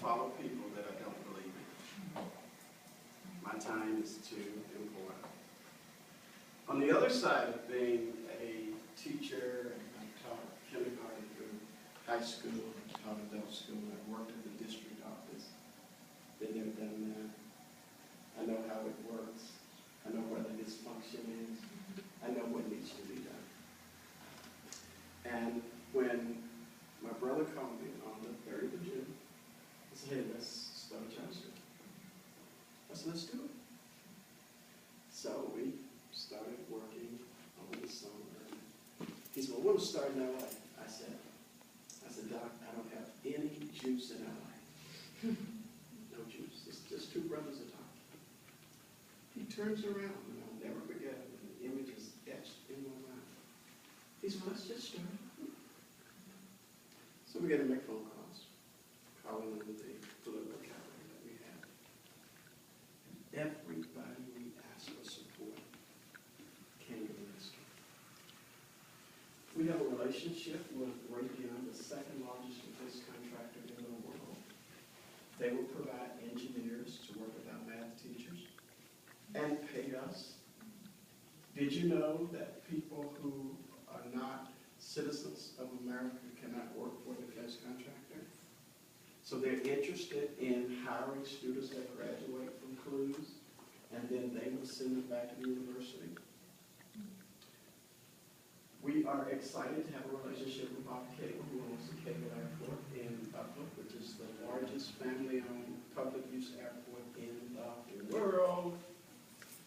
follow people that I don't believe in. My time is too important. On the other side of being a teacher, I taught kindergarten through high school, I taught adult school, I worked at the district office, been there, done that. I know how it works. I know where the dysfunction is. I know what needs to be done. And when my brother called me on the 30th of June, he said, hey, let's start a child school. I said, let's do it. So we started working over the summer. He said, well, we'll start in LA. I said, Doc, I don't have any juice in LA. No juice. It's just two brothers are talking. He turns around, and I'll never forget it, and the image is etched in my mind. He said, let's just start. So we got to make phone calls, calling on the political capital that we have. Everybody we asked for support came to the rescue. We have a relationship with Raytheon, the second largest defense contractor in the world. They will provide engineers to work with our math teachers and pay us. Did you know that people who are not citizens of America cannot work for a defense contractor? So they're interested in hiring students that graduate from CLUES, and then they will send them back to the university. We are excited to have a relationship with Bob Cable, who owns the Cable Airport in Buffalo, which is the largest family-owned public-use airport in the world.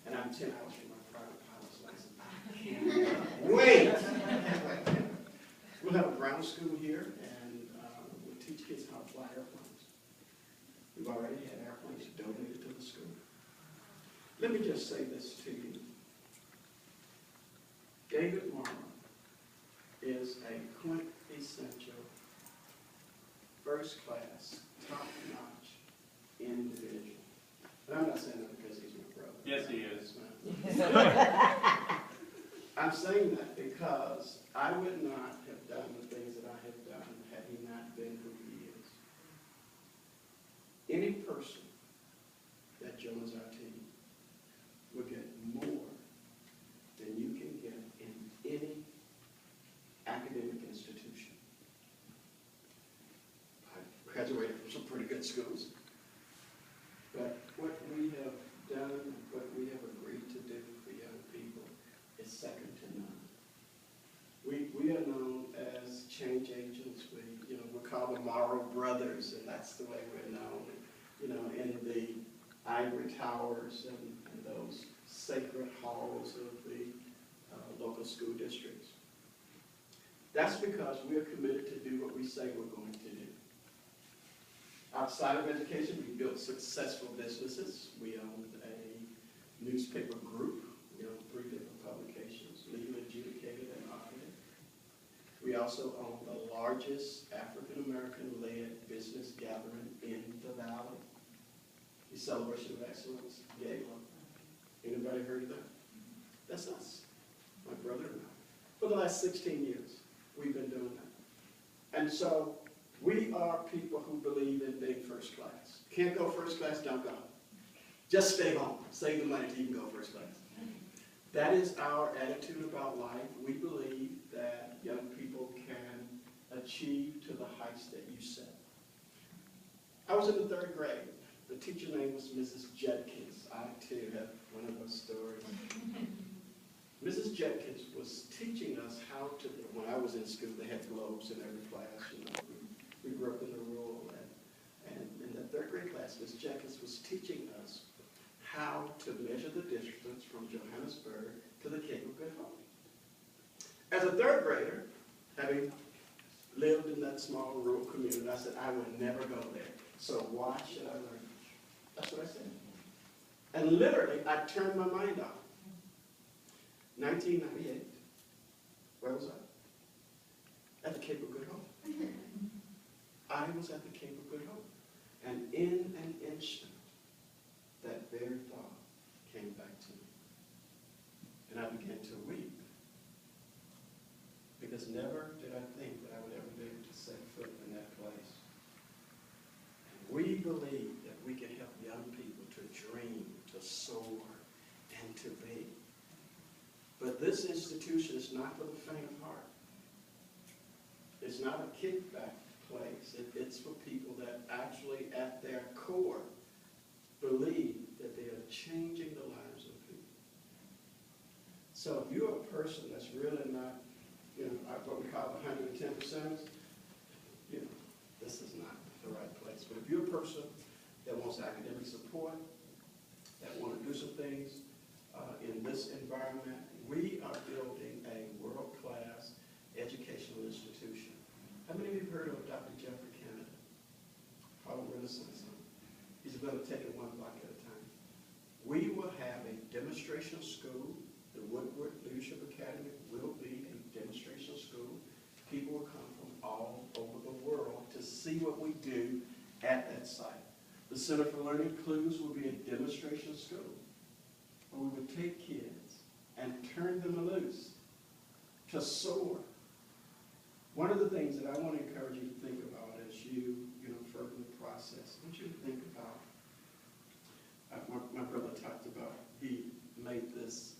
And I'm 10 hours from my private pilot's license. I can't wait! We'll have a ground school here, and we'll teach kids how to fly airplanes. We've already had airplanes donated to the school. Let me just say this to you. David Morrow is a quintessential, first-class, top-notch individual. And I'm not saying that because he's my brother. Yes, he is. I'm saying that because I would not have done the things that I have done had he not been who he is. Any person that joins our team will get more than you can get in any academic institution. I graduated from some pretty good schools, but what we have done, what we have agreed to do for young people is second to none. We are known as change agents. We're called the Morrow brothers, and that's the way we're known. In the ivory towers and those sacred halls of the local school districts. That's because we are committed to do what we say we're going to do. Outside of education, we built successful businesses. We owned a newspaper group. We owned 3 different publications, legally adjudicated and audited. We also own the largest African-American-led business gathering in the Valley, the Celebration of Excellence Gala. Anybody heard of that? That's us, my brother and I. For the last 16 years, we've been doing that. And so we are people who believe in being first class. Can't go first class, don't go. Just stay home. Save the money till you can go first class. That is our attitude about life. We believe that young people can achieve to the heights that you set. I was in the 3rd grade. The teacher name was Mrs. Judkins. I, too, have one of those stories. Mrs. Judkins was teaching us how to, when I was in school, they had globes in every class. We grew up in the rural, and in the 3rd grade class, Mrs. Judkins was teaching us how to measure the distance from Johannesburg to the Cape of Good Hope. As a 3rd grader, having lived in that small rural community, I said, I would never go there. So why should I learn? That's what I said. And literally, I turned my mind off. 1998, where was I? At the Cape of Good Hope. I was at the Cape of Good Hope. And in an instant, that very thought came back to me. And I began to weep. Because never did I think that I would ever be able to set foot in that place. And We believe that we can help young people to dream, to soar, and to be. But this institution is not for the faint of heart. It's not a kickback place. It's for people that actually, at their core, believe that they are changing the lives of people. So if you're a person that's really not, what we call the 110%, this is not the right place. But if you're a person that wants academic support, that want to do some things in this environment, we are building a world-class educational institution. How many of you have heard of Dr. Jeffrey Canada? Harlem Renaissance. He's going to take it one block at a time. We will have a demonstration school. The Woodward Leadership Academy will be a demonstration school. People will come from all over the world to see what we do at that site. The Center for Learning Clues will be a demonstration school where we would take kids and turn them loose to soar. One of the things that I want to encourage you to think about as you further the process, I want you to think about, my brother talked about, he made this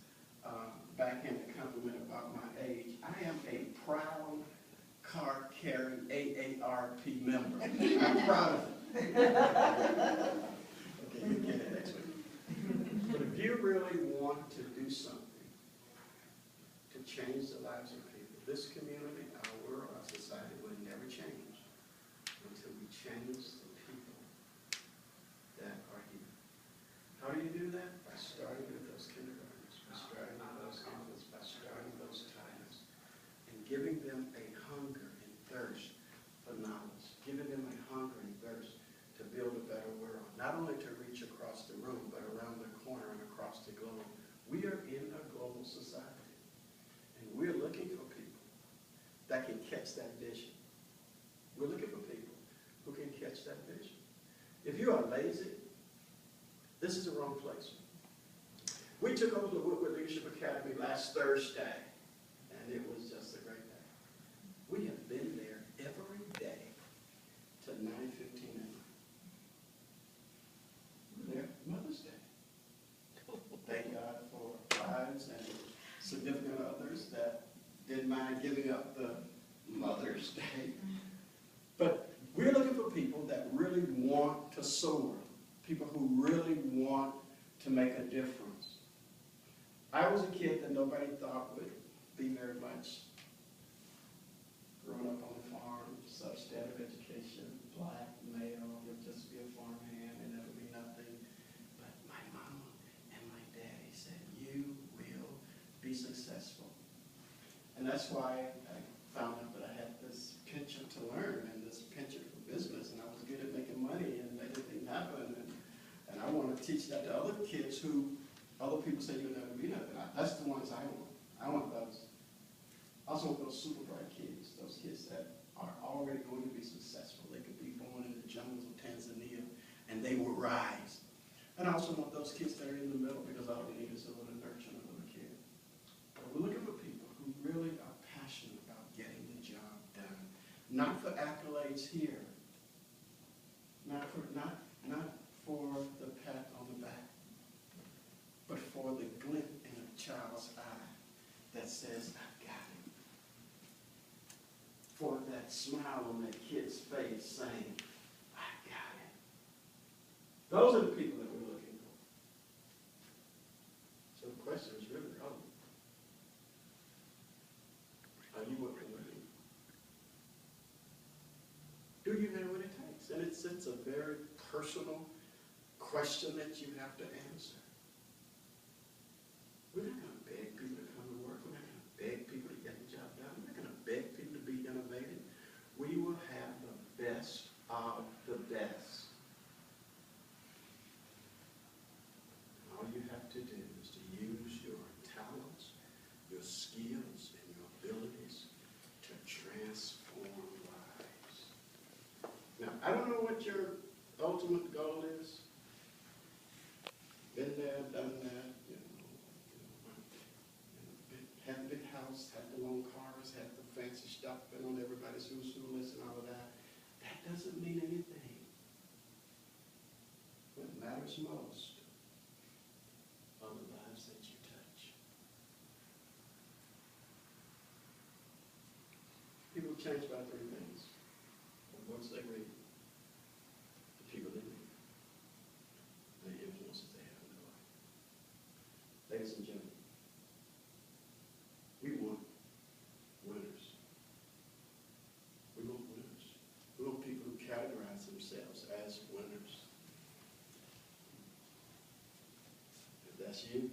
backhanded compliment about my age. I am a proud card-carrying AARP member. I'm proud of it. Okay, you get it next week. But if you really want to do something to change the lives of people, this community, our world, our society will never change until we change the people that are here. How do you do that? By starting with those kindergartners, by starting with those infants, by starting those toddlers, and giving them a hunger and thirst for knowledge, giving them a hunger and thirst to build a better world, not only to reach across the room, but around the corner and across the globe. We are in a global society, and we're looking for people that can catch that vision. We're looking for people who can catch that vision. If you are lazy, this is the wrong place. We took over the Woodward Leadership Academy last Thursday, and it was just a great day. We have been there every day to 9:15 at night. We're there Mother's Day. Thank God for wives and significant others that didn't mind giving up the Mother's Day. But we're looking for people that really want to soar, people who really want to make a difference. I was a kid that nobody thought would be very much. Growing up on the farm, substandard education, black, male, you'll just be a farmhand and that'll be nothing. But my mama and my daddy said, you will be successful. And that's why I found out that I had this penchant to learn and this penchant for business, and I was good at making money and everything happened. And I want to teach that to other kids who other people say you'll never be nothing. That's the ones I want. I want those. I also want those super bright kids, those kids that are already going to be successful. They could be born in the jungles of Tanzania and they will rise. And I also want those kids that are in the middle, because all they need is a little nurture and a little care. But we're looking for people who really are passionate about getting the job done. Not for accolades here. Not for the pat on the back, but for the glint in a child's eye that says, I've got it. For that smile on that kid's face saying, I've got it. Those are the people that we're looking for. So the question is really relevant. Are you what we're looking for? Do you have what it takes? And it's a very personal question that you have to answer. We're not going to beg people to come to work. We're not going to beg people to get the job done. We're not going to beg people to be innovative. We will have the best of the best. All you have to do is to use your talents, your skills, and your abilities to transform lives. Now, I don't know what your ultimate goal is. Been there, done that, had a big house, had the long cars, had the fancy stuff, been on everybody's who's who list and all of that. That doesn't mean anything matters most are the lives that you touch. People change by three things: the books they read, the people they meet, and the influences they have in their life. Ladies and gentlemen, we want winners. We want winners. We want people who categorize themselves as winners. If that's you,